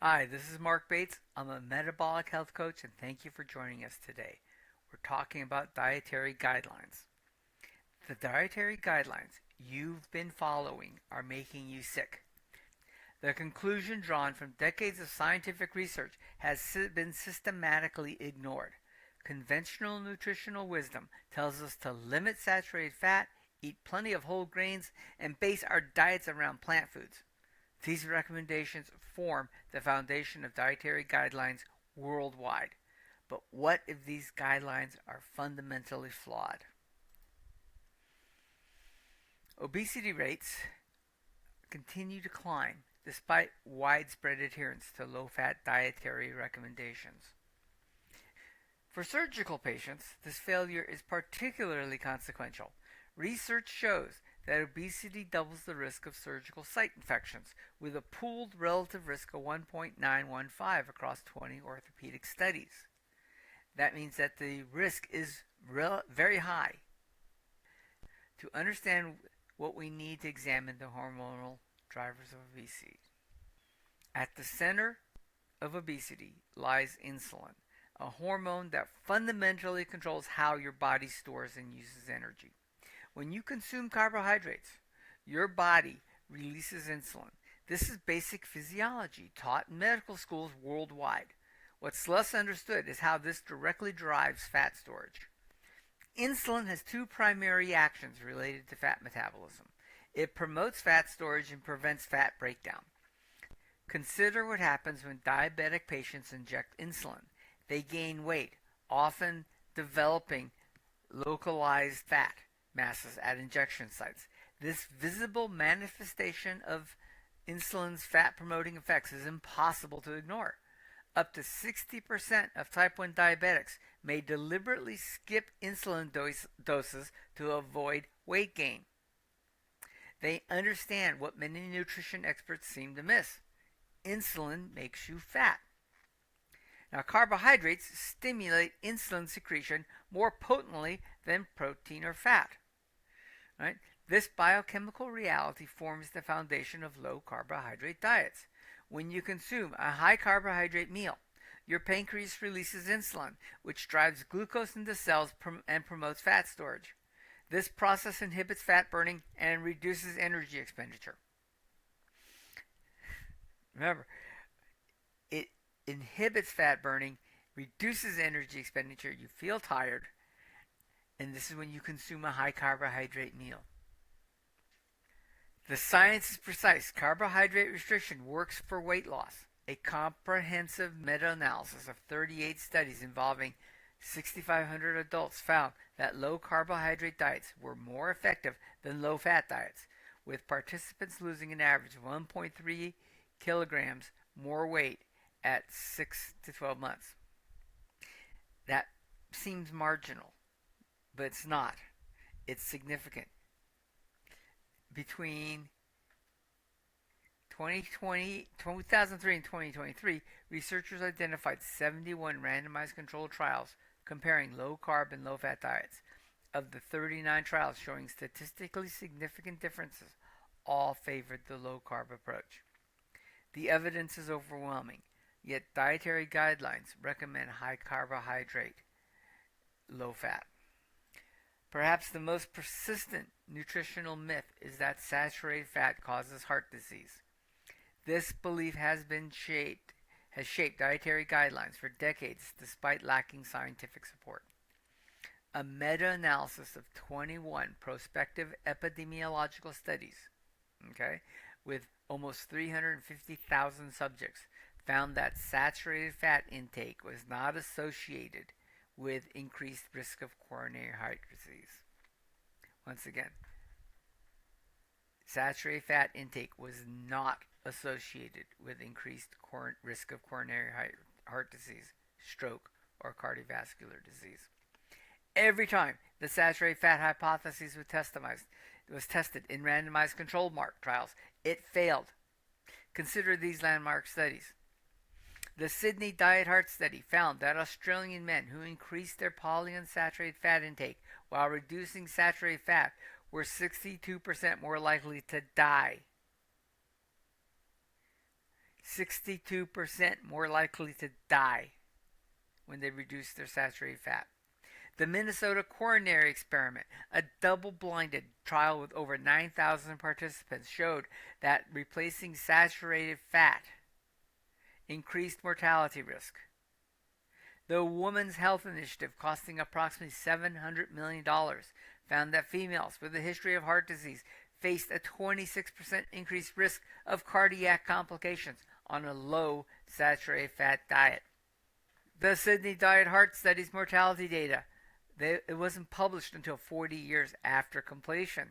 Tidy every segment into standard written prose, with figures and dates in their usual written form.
Hi, this is Mark Bates. I'm a metabolic health coach and thank you for joining us today. We're talking about dietary guidelines. The dietary guidelines you've been following are making you sick. The conclusion drawn from decades of scientific research has been systematically ignored. Conventional nutritional wisdom tells us to limit saturated fat, eat plenty of whole grains, and base our diets around plant foods. These recommendations form the foundation of dietary guidelines worldwide. But what if these guidelines are fundamentally flawed? Obesity rates continue to climb despite widespread adherence to low fat dietary recommendations. For surgical patients, this failure is particularly consequential. Research shows that obesity doubles the risk of surgical site infections, with a pooled relative risk of 1.915 across 20 orthopedic studies. That means that the risk is very high. To understand what we need to examine the hormonal drivers of obesity. At the center of obesity lies insulin, a hormone that fundamentally controls how your body stores and uses energy. When you consume carbohydrates, your body releases insulin. This is basic physiology taught in medical schools worldwide. What's less understood is how this directly drives fat storage. Insulin has two primary actions related to fat metabolism. It promotes fat storage and prevents fat breakdown. Consider what happens when diabetic patients inject insulin. They gain weight, often developing localized fat masses at injection sites. This visible manifestation of insulin's fat promoting effects is impossible to ignore. Up to 60% of type 1 diabetics may deliberately skip insulin doses to avoid weight gain. They understand what many nutrition experts seem to miss. Insulin makes you fat. Now, carbohydrates stimulate insulin secretion more potently than protein or fat. Right? This biochemical reality forms the foundation of low carbohydrate diets. When you consume a high carbohydrate meal, your pancreas releases insulin, which drives glucose into cells and promotes fat storage. This process inhibits fat burning and reduces energy expenditure. Remember, it inhibits fat burning, reduces energy expenditure, you feel tired, and this is when you consume a high carbohydrate meal. The science is precise. Carbohydrate restriction works for weight loss. A comprehensive meta-analysis of 38 studies involving 6,500 adults found that low carbohydrate diets were more effective than low fat diets, with participants losing an average of 1.3 kilograms more weight at 6 to 12 months. That seems marginal, but it's not. It's significant. Between 2003 and 2023, researchers identified 71 randomized controlled trials comparing low carb and low fat diets. Of the 39 trials showing statistically significant differences, all favored the low carb approach. The evidence is overwhelming, yet dietary guidelines recommend high carbohydrate, low fat. Perhaps the most persistent nutritional myth is that saturated fat causes heart disease. This belief has shaped dietary guidelines for decades despite lacking scientific support. A meta-analysis of 21 prospective epidemiological studies, with almost 350,000 subjects, found that saturated fat intake was not associated with increased risk of coronary heart disease. Once again, saturated fat intake was not associated with increased risk of coronary heart disease, stroke, or cardiovascular disease. Every time the saturated fat hypothesis was tested in randomized controlled trials, it failed. Consider these landmark studies. The Sydney Diet Heart Study found that Australian men who increased their polyunsaturated fat intake while reducing saturated fat were 62% more likely to die. 62% more likely to die when they reduce their saturated fat. The Minnesota Coronary Experiment, a double-blinded trial with over 9,000 participants, showed that replacing saturated fat increased mortality risk. The Women's Health Initiative, costing approximately $700 million, found that females with a history of heart disease faced a 26% increased risk of cardiac complications on a low saturated fat diet. The Sydney Diet Heart Study's mortality data, it wasn't published until 40 years after completion.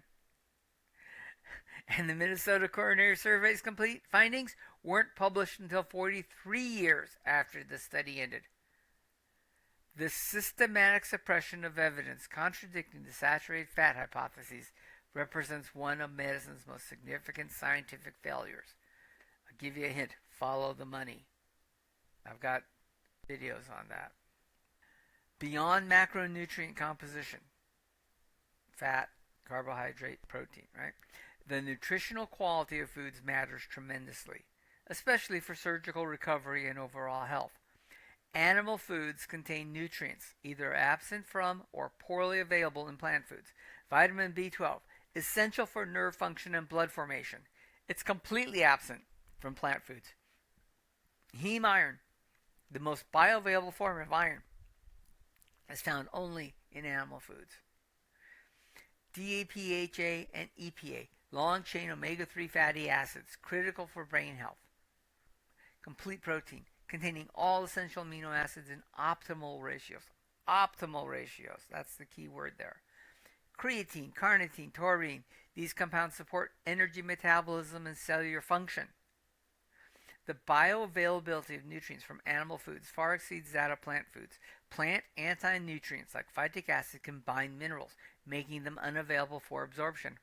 And the Minnesota Coronary Survey's complete findings weren't published until 43 years after the study ended. The systematic suppression of evidence contradicting the saturated fat hypothesis represents one of medicine's most significant scientific failures. I'll give you a hint. Follow the money. I've got videos on that. Beyond macronutrient composition, fat, carbohydrate, protein, right? The nutritional quality of foods matters tremendously, especially for surgical recovery and overall health. Animal foods contain nutrients either absent from or poorly available in plant foods. Vitamin B12, essential for nerve function and blood formation. It's completely absent from plant foods. Heme iron, the most bioavailable form of iron, is found only in animal foods. DHA and EPA, long-chain omega-3 fatty acids, critical for brain health. Complete protein, containing all essential amino acids in optimal ratios. Optimal ratios, that's the key word there. Creatine, carnitine, taurine, these compounds support energy metabolism and cellular function. The bioavailability of nutrients from animal foods far exceeds that of plant foods. Plant anti-nutrients like phytic acid can bind minerals, making them unavailable for absorption.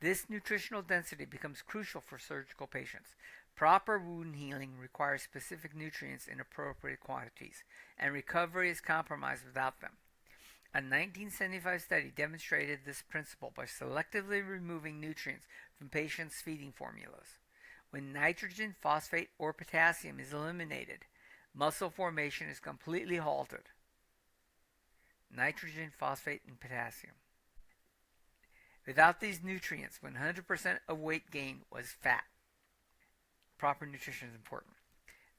This nutritional density becomes crucial for surgical patients. Proper wound healing requires specific nutrients in appropriate quantities, and recovery is compromised without them. A 1975 study demonstrated this principle by selectively removing nutrients from patients' feeding formulas. When nitrogen, phosphate, or potassium is eliminated, muscle formation is completely halted. Nitrogen, phosphate, and potassium. Without these nutrients, 100% of weight gain was fat. Proper nutrition is important.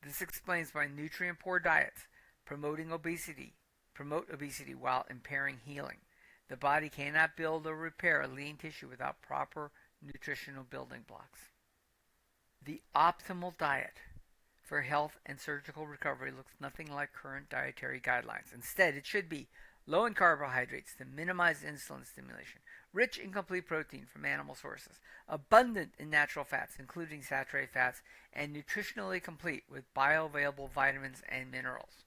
This explains why nutrient-poor diets promote obesity while impairing healing. The body cannot build or repair lean tissue without proper nutritional building blocks. The optimal diet for health and surgical recovery looks nothing like current dietary guidelines. Instead, it should be low in carbohydrates to minimize insulin stimulation, rich in complete protein from animal sources, abundant in natural fats, including saturated fats, and nutritionally complete with bioavailable vitamins and minerals.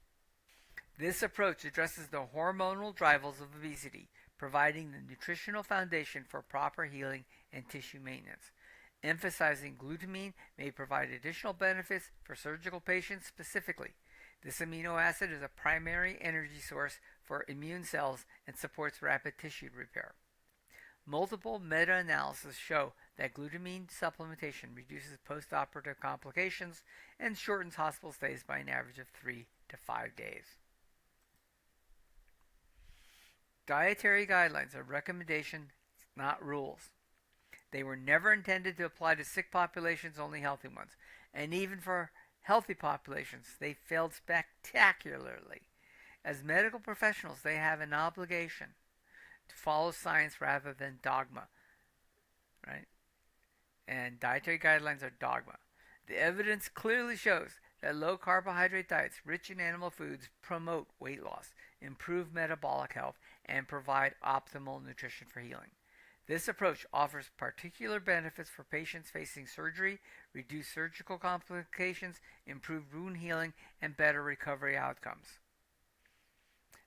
This approach addresses the hormonal drivers of obesity, providing the nutritional foundation for proper healing and tissue maintenance. Emphasizing glutamine may provide additional benefits for surgical patients specifically. This amino acid is a primary energy source for immune cells and supports rapid tissue repair. Multiple meta-analyses show that glutamine supplementation reduces post-operative complications and shortens hospital stays by an average of 3 to 5 days. Dietary guidelines are recommendations, not rules. They were never intended to apply to sick populations, only healthy ones. And even for healthy populations, they failed spectacularly. As medical professionals, they have an obligation to follow science rather than dogma, right? And dietary guidelines are dogma. The evidence clearly shows that low carbohydrate diets rich in animal foods promote weight loss, improve metabolic health, and provide optimal nutrition for healing. This approach offers particular benefits for patients facing surgery, reduced surgical complications, improved wound healing, and better recovery outcomes.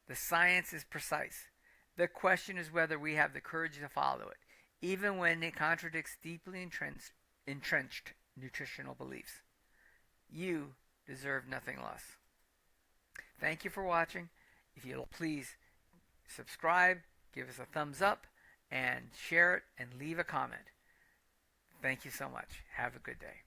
The science is precise. The question is whether we have the courage to follow it, even when it contradicts deeply entrenched nutritional beliefs. You deserve nothing less. Thank you for watching. If you'll please subscribe, give us a thumbs up, and share it and leave a comment. Thank you so much. Have a good day.